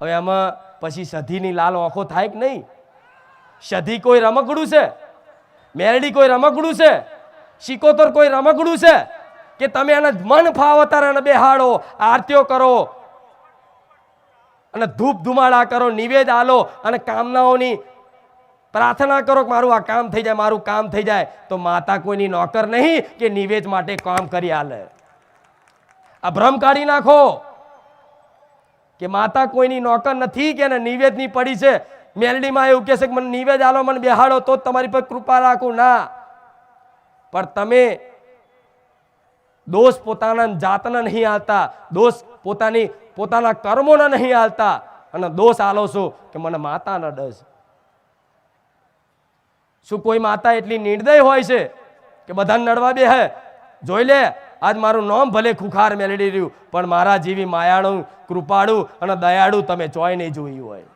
હવે આમાં પછી સધીની લાલ આંખો થાય કે નહીં? સધી કોઈ રમકડું છે? મેરડી કોઈ રમકડું છે? શિકોતર કોઈ રમકડું છે કે તમે એને મન ફાવો તારે બેહાડો, આરતીઓ કરો અને ધૂપ ધુમાડા કરો, નિવેદ આલો અને કામનાઓની પ્રાર્થના કરો કે મારું આ કામ થઈ જાય, મારું કામ થઈ જાય. તો માતા કોઈની નોકર નહીં કે નિવેદ માટે કામ કરી આલે. આ ભ્રમ કાઢી નાખો કે માતા કોઈની નોકર નથી કે એને નિવેદની પડી છે. મેલડીમાં એવું કહે છે કે મને નિવેદ આલો, મને બેહાડો તો જ તમારી પર કૃપા રાખું. ના, પણ તમે દોષ પોતાના જાતના નહીં આલતા, દોષ પોતાના કર્મોના નહીં આલતા અને દોષ આલો છો કે મને માતાના ડસ. શું કોઈ માતા એટલી નિર્દય હોય છે કે બધાને નડવા બે હે? જોઈ લે, આજ મારું નામ ભલે ખુખાર મેલડી રહ્યું પણ મારા જેવી માયાળું, કૃપાળું અને દયાળુ તમે ચોય નહીં જોયું હોય.